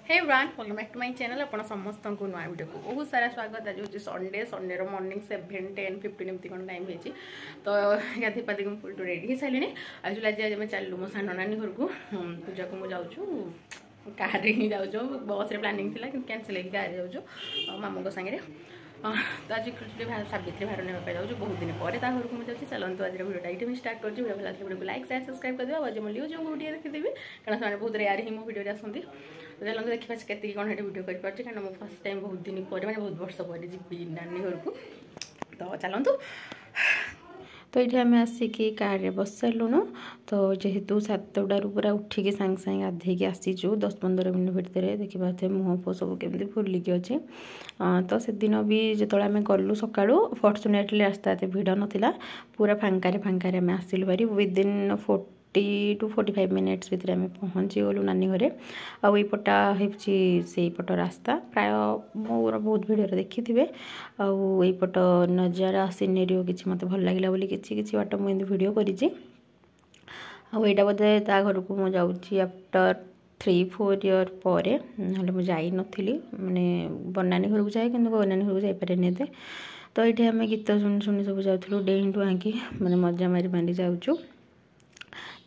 Hey everyone welcome back to my channel अपन समस्त को नया वीडियो को बहुत सारा स्वागत। आज हूँ संडे मॉर्निंग 7, 10, 15 एमती कौन टाइम होती तो गाधी पादी फुल टू रेडी हो सारे। एक्चुअली आज आम चलू मो सान नानी घर को पूजा को मुझे जाऊँ कार ही जाऊँ बस प्लानिंग थी कि कैंसिल हो गाड़ी जाऊँ मामू सागे। तो आज सावित्री भार नापी जाऊँ बहुत दिन पर घर को मुझे चलते आज वीडियो ये स्टार्ट कर वीडियो को लाइक शेयर सब्सक्राइब कर आज मुझे जो वीडियो देखीदेवी कारण से बहुत रेयर ही मो वीडियो आसती। तो चलते देखा के कौन वीडियो कर कारण मुझे फर्स्ट टाइम बहुत दिन पर मैंने बहुत वर्ष पर जी नानी घर को। तो चलतु तो ये आम आसिकी कार बस सारूँ। तो जेहेतु 7टार पूरा उठिकी सांगे सांगे गाधेकी आसीचु 10-15 मिनट भितर देखा मुह फो सब केमती फुलिकी अच्छे। तो से दिन भी जो आम गलु सका फर्चुनेटली रास्ता एत भिड़ नाला पूरा फांकार आम आसिलु भारी विदिन 40 to 45 मिनिट्स भितर आम पहुँची गलु नानी घरे। आईपटा से पट रास्ता प्राय मोर बहुत भिडियो देखी थे। आईपट नजारा सीनेरी किसी मत भल लगे बोली किसी बाट मुझे भिडियो करी। आईटा बोधे ता घर को मुझे जाऊँगी आफ्टर 3-4 ईयर पर ना मुझे नी मैंने बनानी घर को जाए कि बनानी घर को जापरेनि एत। तो ये आम गीत शुणी शुणी सब जाऊँ डेही डुआँकी मैंने मजा मारी मारी जाऊँ।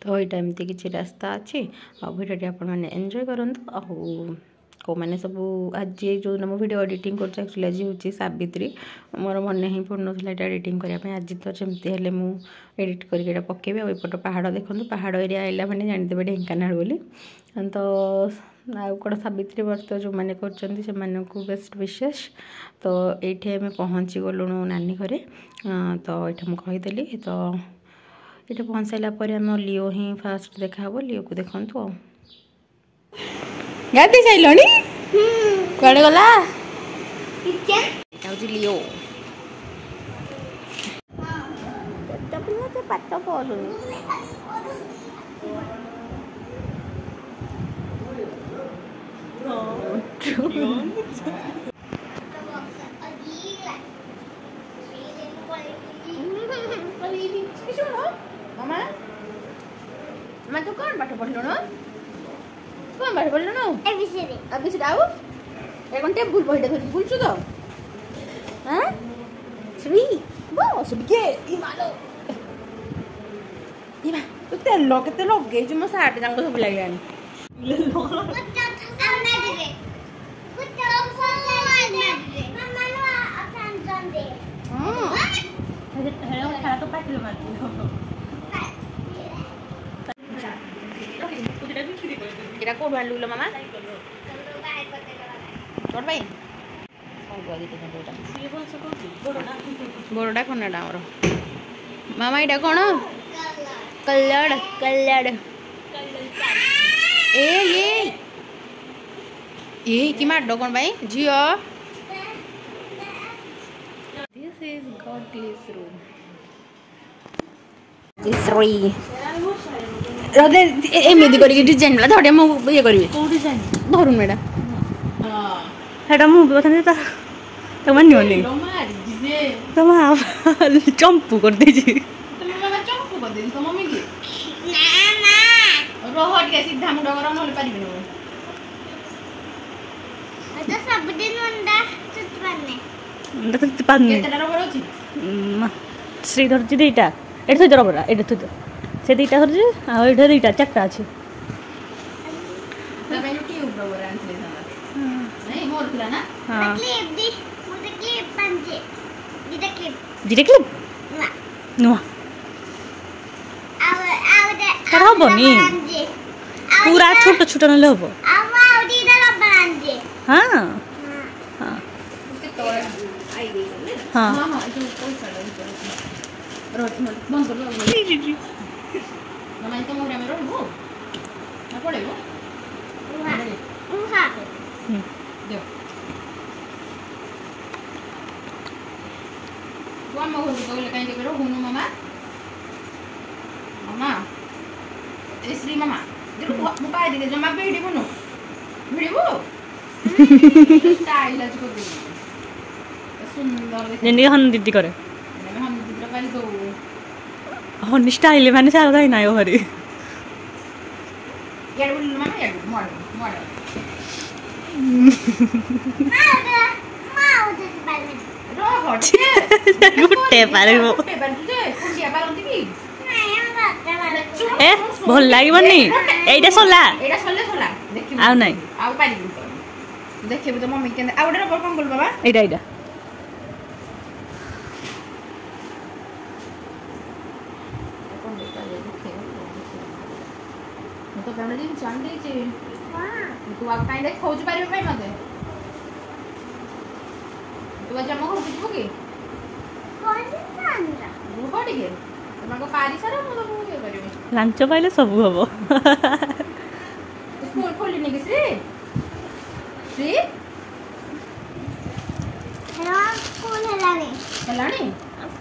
तो यहाँ एमती किसी रास्ता अच्छी भिडियो आप एंजॉय करूँ। को मैंने सब आज जो मो वीडियो एडिटिंग कर आज हूँ सावित्री मोर मन ही पड़ ना एडिटिंग करने आज तो जमती हेल्ले मुझे एडिट करके पकेबी। आईपट पहाड़ देखो पहाड़ एरिया आइला मैंने जानीदेवे ढेंकानाल बोली। तो आउ कौन सावित्री व्रत जो मैंने कर बेस्ट विशेष। तो ये आम पहुँची गलु नानी घरे। तो ये मुझे कहीदेली तो ये पहुँच सारापर आम लिओ ही फास्ट देखा लिओ को देखु गाधी सारे कड़े गला लिओ पाठ पढ़ुनी मामा मामा तो कौन पाठ पढ़ल ना कौन पाठ पढ़ल ना एबीसीडी आउ ए कौन टेबुल बहिटा धरि बुलछु तो हां श्री बस के ई मालो ई मा तो तेल केते लगे जो मो साट जांग सब लागलानी এটা কোড ভালো লাগলো মামা কোড ভাই বড়টা কোনটা আমার মামা এটা কোন কল্যাণ কল্যাণ এ কি মাড্ড কোন ভাই ঝিও দিস ইজ গডলিস রুম দিস রুই रदे एमती कर डिजाइन वाला थोड़े मु ये करबी को डिजाइन धरुन मेडा हां हेडा मु बथन त मान्यो नि तो मा चंपू कर दे जी तो मामा चंपू कर दे तो मम्मी की ना ना रोहट के सीधा मुंडा कर नले पारिबे न तो सब दिन मुंडा चुटपाने केतरा रबर अछि श्रीधर जी देटा एठ थई रबर एठ थई से दीटा कर ये दीटा 4टा अच्छे पूरा छोट छोट ना हम हाँ मामा तो मोरा में रहबो ना पड़ेबो उहा दे वो हम हो तो काई के करो हुनु मामा मामा ए श्री मामा देखो मो पाए दे जमा बेडी बनो भिड़िबो स्टाइल आज को दे सुंदर ने हन दीदी करे हम दीदी पाई दो हन स्टाइल माने सारा दाई नायो हरी यार बोल मामा यार मोर गुट्टे पारिबो ए भल लागबनी एइटा सोला आउ नै देखिबो तो मम्मी के आउडे रबर कोन बोल बाबा एइटा तो कैमरा दिन चांद देचे तू आ काई देख खोज पारिबो भाई मते तू आज हम घर बुझबो की कोन चांदरा वो बडी के तुमको पारी सारा मो तो के करियो लांच पाइले सब हबो स्कूल खोली नहीं किसी सी हेलो स्कूल हेलानी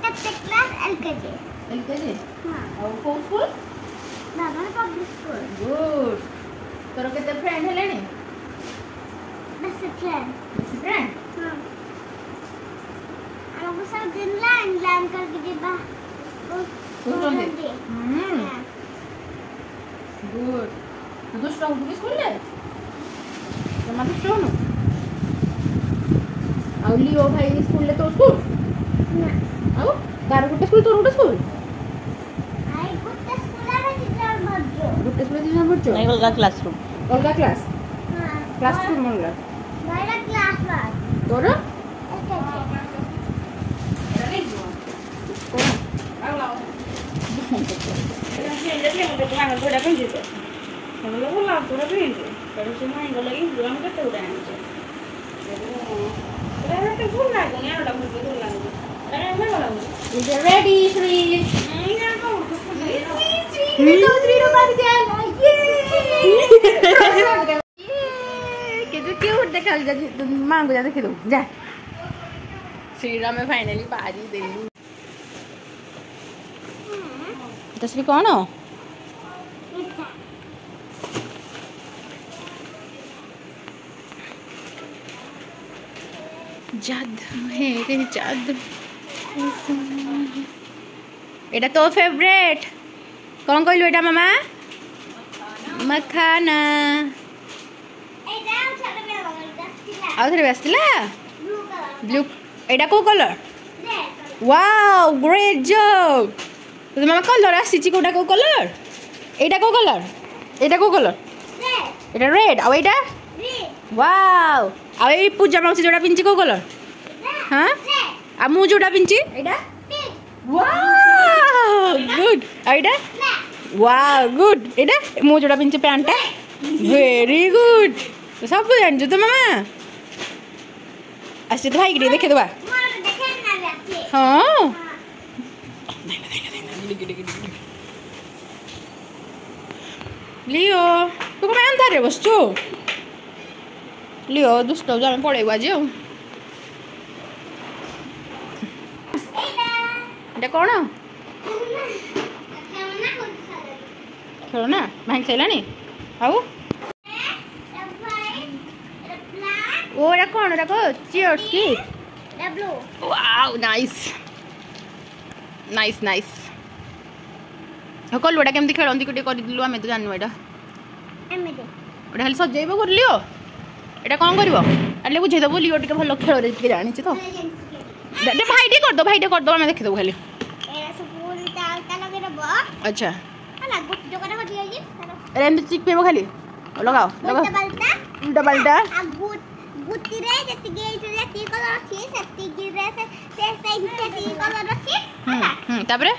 कते क्लास एलकेजी हां और कौन स्कूल बाबा पब्लिक स्कूल गुड तोर केते फ्रेंड हेलेनी बेस्ट फ्रेंड हां हमको सब दिन लाइन करके दिबा गुड तू दुष्ट हो तू स्कूल ले तुम दुष्ट हो ଆଉ ଲିଓ ଭାଇ ସ୍କୁଲ ରେ ତ ସ୍କୁଲ ନା ଆଉ ତାର ଗୋଟେ ସ୍କୁଲ ତୋର ଗୋଟେ ସ୍କୁଲ ଆଇ ଗୋଟେ ସ୍କୁଲରେ ଟିଚର ବଡ୍ଜो ଗୋଟେ ସ୍କୁଲ ଦି ଜଣ ପଢୁଛ ନାଇଁ ଅଲଗା କ୍ଲାସରୁମ ଅଲଗା କ୍ଲାସ हां କ୍ଲାସ ରୁମ ଅଲଗା ଭାଇରା କ୍ଲାସ ୱାନ୍ ତୋର ready three क्यूट देखा मां को जा देखे दो जा श्रीरा में फाइनली बाजी देलू तो श्री कौन हो जादू है रे जादू एटा तो फेवरेट कौन कहलु एटा मामा मखाना एटा छाले में बगल दस्तिला आउ थरे बेसला ब्लू कलर ब्लू एटा को colour red wow great job तो मामा कलर आसी कोटा को कलर एटा को कलर रेड एटा रेड आउ एटा रेड वाओ आ ए पूजा माउसी जोड़ा पिंची को कलर हां आ मु जोड़ा पिंची एटा पिंक वाओ गुड आ एटा वाओ गुड एटा मु जोड़ा पिंची पैंटा वेरी गुड सब जान जो तो मामा आसे तो भाई के देखे दबा मोर देखे ना जाती हां लियो तू को अंधार रे बसचो लियो दुष्ट हो जा मैं पड़े आज एटा कौन खेलो ना भाई चलानी आउ ओ एटा कौन एटा को चियर्स की blue wow nice nice nice कल ओटा केमती खेलती कुटे कर दिलु आमे तो जाननु एटा एमिडी ओटा खाली सजेइबो कर लियो एटा कौन करबो अले बुझे दबो लियो टिके भलो खेल रे टिके जानि छी तो दे भाईटे कर दो आमे देखि दो खाली ए सब पूरी ताल ताल लगे रबो अच्छा हला गुट जगह को दिया जी अरे एम चिक पेबो खाली लगाओ लगाओ उल्टा उल्टा बालटा पलटा आ गुटी रे जति गेई रे ती कलर अछि सेति गिरे से ती कलर अछि तापरे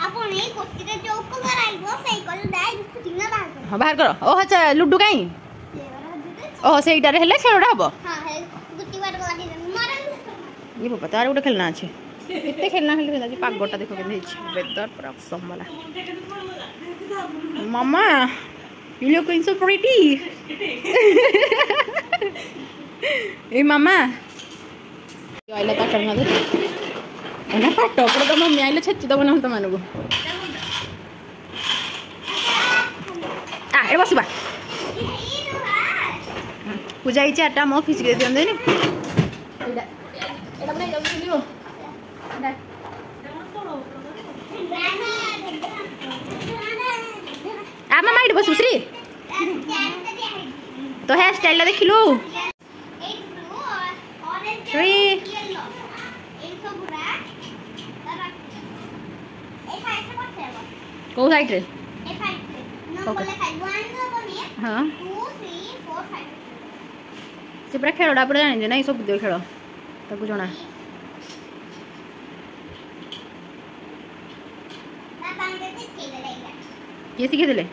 आपण ए गुटी रे जो कलर आइबो सेई कलर दाई गुटी ना बाहर कर हां बाहर करो ओ अच्छा लुड्डू काई ओ सेइटा रे हेले खेलडा हबो हां है गुटी वाट लागी मारन ये बाबा तार गोटे खेलना अच्छे केते खेलना खेल आज पागटा देखो के वेदर पूरा समला मामा यू लुकिंग सो प्रिटी ए मामा यो आइला पाट ना दे एना पाट पर तो मम्मी आइला छच्ची दबो ना हम त मानगो आ ए बसबा पूजा ही चाटा मो खिच के दियन देनी एडा एडा बनै जाउ लियो एडा आ मामा इड बसु श्री तो हेयर स्टाइल देखिलु एक ब्लू और ऑरेंज Three. येलो एक तो पूरा ए साइड से पड़ते हैं को साइड रे ए साइड से नंबर Okay. लिखा है 1 को नहीं हां 2 3 4 5 से पूरा खेलडा पूरा जानि जे नै सब दे खेल ताकू जणा ना पानी देते खेल रहेगा किए सिखे देले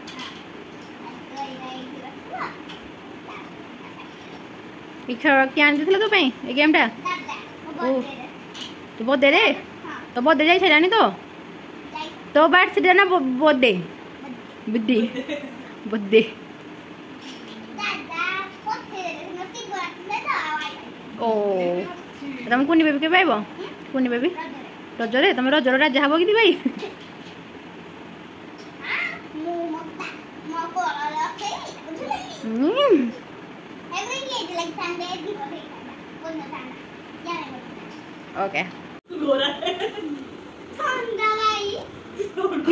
ई खेल के आन दिथले तो पई ए गेम टा तो बहुत दे रे तो बहुत दे जाई छलानी तो बात से ना बहुत दे बुद्धि बुद्धि ओ तुम कुनी बेबी के पाइबो कुनी बेबी रजरे तुम रजर राजा हबो कि भाई ओके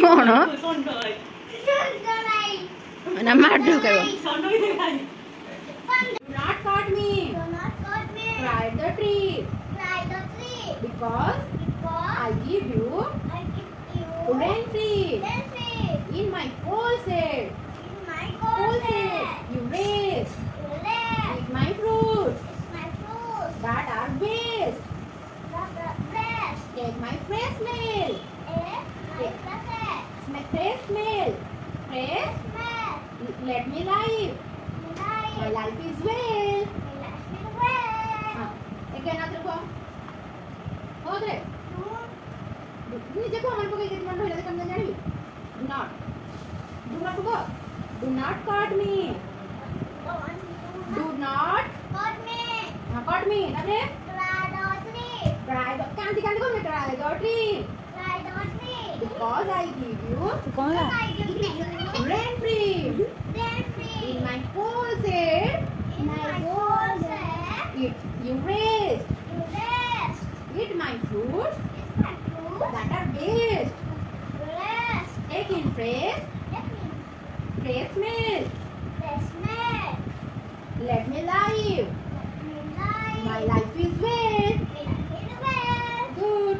कौन ना मार दो कहो not caught me try the tree because I give you wooden tree in my coal set you raise eat my fruits that are best take my fresh milk fresh milk fresh let me live my life is well again other go हो रे नीचे को मन को के मन होइला कम जानी do not go do not cut me do not cut me तारे try the can't go me try the tree because I give you कौन ला rain free in my coal set you raise eat my fruits that are best take in fresh milk let me live my life is well good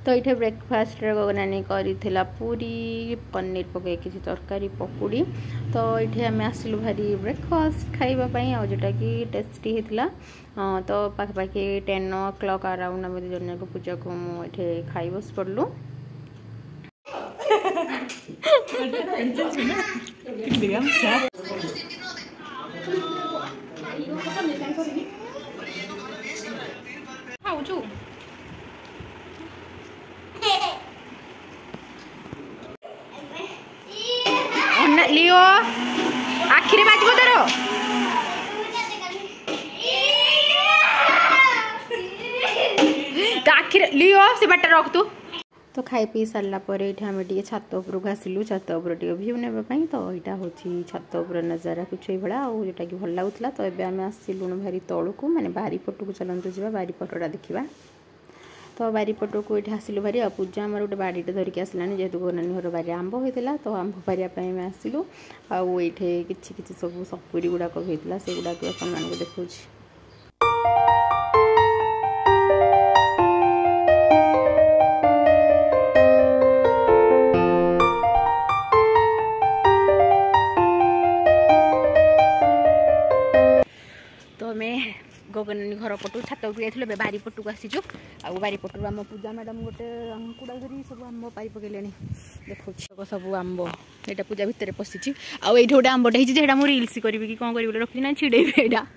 तो ये breakfast गगनानी करिथिला पूरी पनीर पकई किसी तरकारी पकुड़ी तो ये आम आसलु भारी ब्रेकफास्ट खाइबापी आ जोटा कि टेस्टी होता तो पाखापाखि 10 o'clock अराउंड आम दुजन को पूजा को मुझे खाई बस पड़लु खाऊ लियो आखिरी बाजबो तोर तो आखिर लियो से बाटा रख तू तो खाई पी सारा पर ये आम टे छात उपरक आसलु छात उपर टे भ्यू नापी तो यहाँ हूँ छात उपर नजारा कुछ भाया जोटा कि भल लगुला तो ये आम आसलुण भारी तौक माने बारी पटक चलतु जा बारी पटटा देखा तो बारी पट को ये आसलु भारी आ पूजा आम गोटे बाड़ीटे धरिकी आसला जेहेतु गनानी घर बारी आंब होता तो आंब पारियापी आम आसलु आए कि सब सपुरी गुड़ाक होता से गुड़ाक अपन देखा गगनानी घर पटू छात उपरे बारी पटू आसीचु आ बारी पटू आम पूजा मैडम गोटे अंकुड़ा धरी सब आंब पारि पकड़े देखा सब आंब यहाँ पूजा भितर पशिची आईटी गोटे आंबटे होता मुझे रिल्स करी कि कौन करी रखी ना छिड़ेबी यहाँ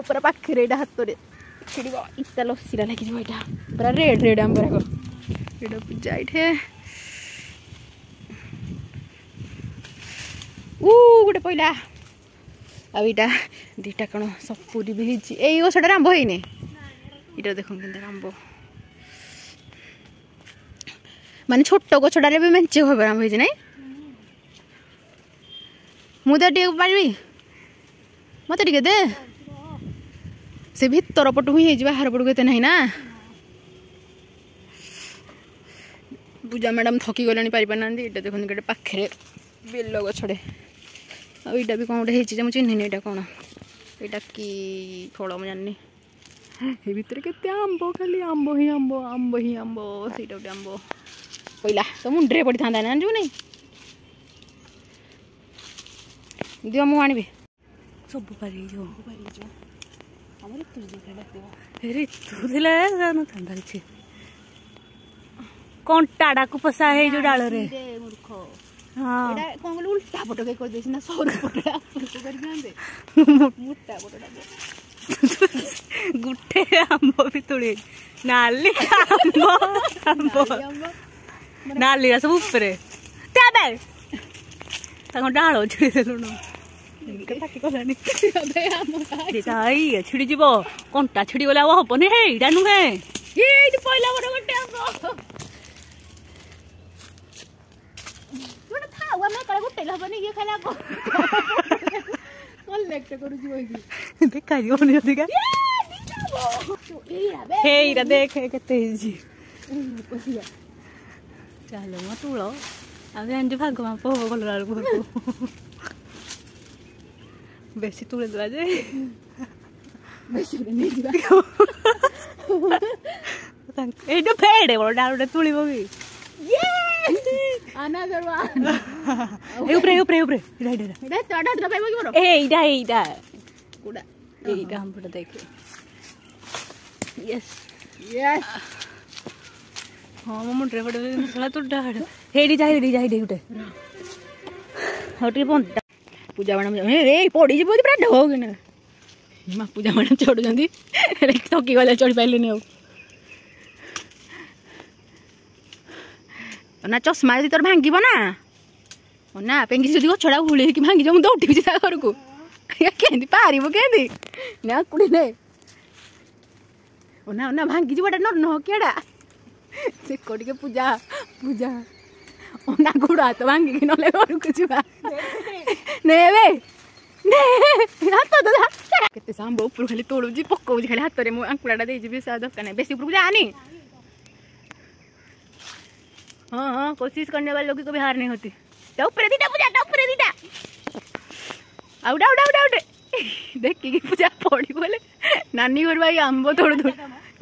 पूरा पाखे यहाँ हाथ में छिड़ इतना लसीरा लगे यहाँ पूरा रेड रेड आंब यहाँ पूजा ये गोटे पहला आईटा दीटा कौन सपुरी भी यही गछटार आंब है ये देख आंब माने छोट गछटार भी मेचे खबर आंब है ना मुझे टे पारि मत टे दे से भीतर पटू ही बाहर पटू के ना पूजा मैडम थकी गले पारि पाना ये देखते गोटे पाखे बेल गछड़े आईटा भी कौन गोटे मुझे चिन्हनी यहाँ कौन यहाँ कि फल मुझे जानी ये भितर के आंब खाली आंब ही आंब आंब ही आंब से गोटे आंब पहला तो मुंडे पड़ी था जानू नहीं दिव मु आनी सब पारि ऋतु थी कंटाड़ा को पसा है जो डाल रे हाँ कौन उल्टा पट के कर देसी ना सौर मोटा पटटा गुटे आंब भी तुड़ी नाली आंब नाली सब उपरे डाल छिड़ी देलुन छिड़ी जीव कंटा छिड़ी गले हेनी हेटा नुहे पहला गोटे गोटे गोटे हेनी ये खाला कलेक्ट करूची देखा हेरा देख केते चल म तुल आम भाग माप हम कलर बेसी तुले देवा जे এইটা ফেড়ে বড় ডালটা তুলিব কি अनदर वन উপরে উপরে উপরে এটা এটা তোড়া তোড়া পাইব কি বড় এইটা এইটা কুড়া এইটা আমটা দেখে यस यस हां मम ड्राइवर सला तो डाड हेडी जाई उठे हटी बंद पूजा मैडम रे पड़ी जीव पूरा ढोग ना माँ पूजा मैडम चढ़ुं थकी गले चढ़ी पारे ना चश्मा यदि तोर भांग ना पेंगी जब गछड़ा हुल भांगी जाऊँ तो उठी घर को केंदी पार केंदी ना कुड़ी ने ना ना भांगी जीवटा न किड़ा से टे पूजा पूजा ना गोड़ हाथ भांगिक ना घर को जा केते सांब ऊपर खाली तोड़ूची पकाऊँ खाली हाथ में आंकुड़ा दे दरकार नहीं बेसी ऊपर जानी हाँ हाँ कोशिश करने वाले लोगों को भी हार नहीं होती ऊपर दीटा पूजा ऊपर दीटा आउट आउट आउट आउट देखी पूजा पड़ी बोले नानी घर भाई आंब तोड़ दो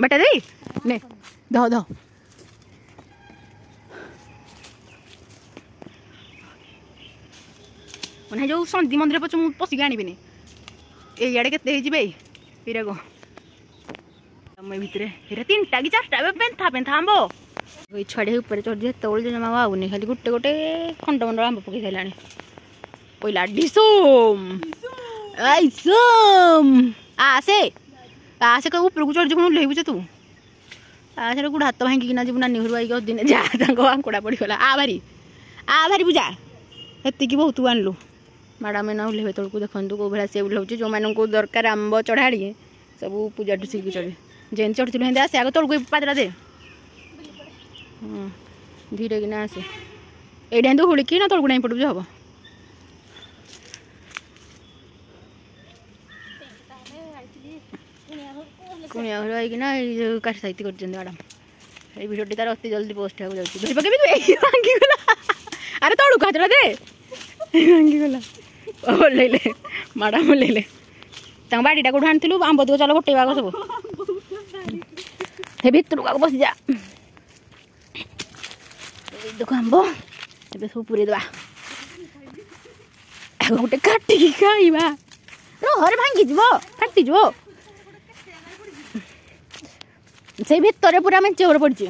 बेटा दे ने दो दो मैंने जो सन्दी मंदिर पच मुझे पशिक आनबी ये के पीरा को भितर तीन टा कि 4टा पेंथा पेंथा आंब छड़े ऊपर चढ़ तौल जमा आऊनी खाली गोटे गोटे खंड मंड आंब पकई सारा पहला डिसोम आसे आसे कह ऊपर को चढ़ जी ओह्लैबु तू आसे गोड़ हाथ भांगिकिना जी नानी घर आई दिन जा आंकुड़ा पड़गला आ भारी पूजा एति बहुत आणलु मैडम ना ओह्लैबे तौक देखूँ कौ भाया से ओह्लौची जो मैंने दरकार आंब चढ़ाड़ी सब पूजा टुसिक चढ़े जेन चढ़ी हेंदे आसे आगे तौक पादरा दे धीरे कि आसे एडे तो हुड़की ना तौक नहीं पड़ू हम कुणिया घर आई काट साहित्य कर मैडम ये भिडियोटी तार अति जल्दी पोस्ट हो जाए भांगीगला अरे तौक हाथटा दे भांगीगला ले मैडम ले बाड़ीटा कौट आनी आंब दिव चल गोटे बाग सब भितर को बसी जा देख आंब ए सब पूरे दवा गोटे काटिकी खाइबा रहे भांगी फाटी से भितर पूरा मैं चोर पड़ी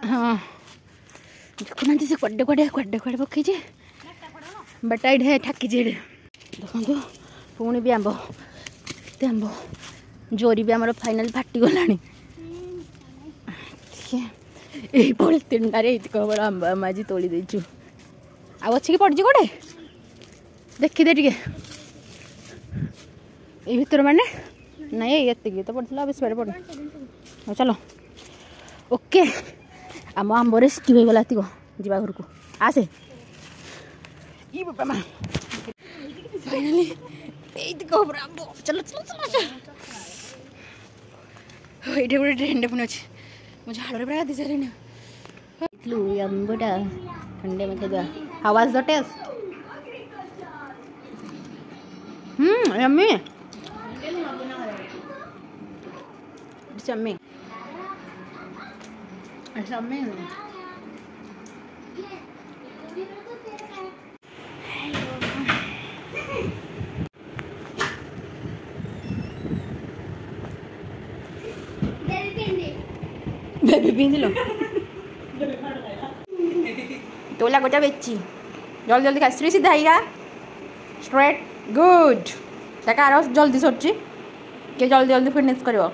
हाँ देखुना से कड़े कड़े कड़े कड़े पकई बेटा ये ठाकी देखो पुणी भी आंब आंब जोरी भी आम फाइनाल फाटीगला यही पॉलिथिन टाइम आंब आम आज तोली देचु आछि पड़ी गोटे देखीदे टे ये भितर माने नहीं ये तो पड़ा बेस पड़े हाँ चलो ओके आम आंब रेस्क्यू हो गला जा घर को आसे ये बाबा माँ फाइनली चलो चलो चलो ये गोटे ट्रेन पुणी अच्छे मुझे हाड़े पूरा गाधी सारे आंबटा ठंडे में खाई how was the taste yummy yummy yummy baby पिंधिल तोला गोटा बेची जल्दी जल्दी खाई सीधा आईगा स्ट्रेट गुड ताका आरो जल्दी सरची के जल्दी जल्दी फिनिश करिवो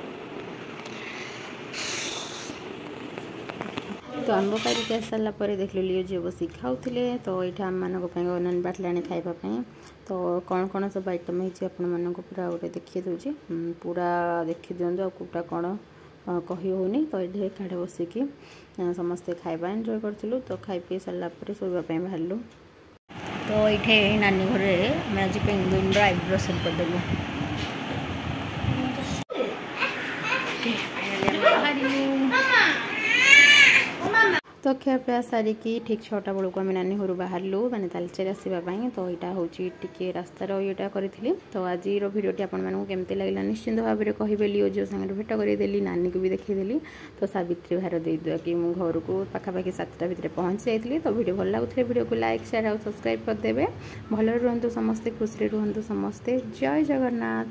तो आंब पारिक आस सारा पर देखल लियो झील बस खाऊे तो ये आम मान नन बाटलाणी खावाई तो कौन कौन सब आइटम है आपण पूरा गोटे देखी दूसरी पूरा देखी दिखाँ कौटा कौन कही होनी तो ये एकाठे बसिकी समस्ते खाଇବା एंजॉय करूँ तो खाई पी सारापर शोवाई बाहर तो ये नानी घर में आज पेंगुइन आईब्रो सेट करदेलु तो ଖିଆପିଆ ସାରିକି ଠିକ୍ 6ଟା ବେଳକୁ ଆମେ ନାନୀ ଘରୁ ବାହାରିଲୁ ମାନେ ତାଲଚେର ଆସିବା ପାଇଁ ତ ଏଇଟା ହେଉଛି ଟିକେ ରାସ୍ତାର ଇଏଟା କରିଥିଲି ତ ଆଜିର ଭିଡ଼ିଓଟି ଆପଣମାନଙ୍କୁ କେମିତି ଲାଗିଲା ନିଶ୍ଚିନ୍ତ ଭାବରେ କହିବେ ଲିଓ ଝିଅ ସାଙ୍ଗରେ ଭେଟ କରେଇଦେଲି ନାନୀକୁ ବି ଦେଖେଇଦେଲି ତ ସାବିତ୍ରୀ ଭାର ଦେଇଦେବାକି ମୁଁ ଘରକୁ ପାଖାପାଖି 7ଟା ଭିତରେ ପହଞ୍ଚି ଯାଇଥିଲି ତ ଭିଡ଼ିଓ ଭଲ ଲାଗୁଥିଲେ ଭିଡ଼ିଓକୁ ଲାଇକ୍ ସେୟାର ଆଉ ସବସ୍କ୍ରାଇବ୍ କରିଦେବେ ଭଲରେ ରୁହନ୍ତୁ ସମସ୍ତେ ଖୁସିରେ ରୁହନ୍ତୁ ସମସ୍ତେ ଜୟ ଜଗନ୍ନାଥ।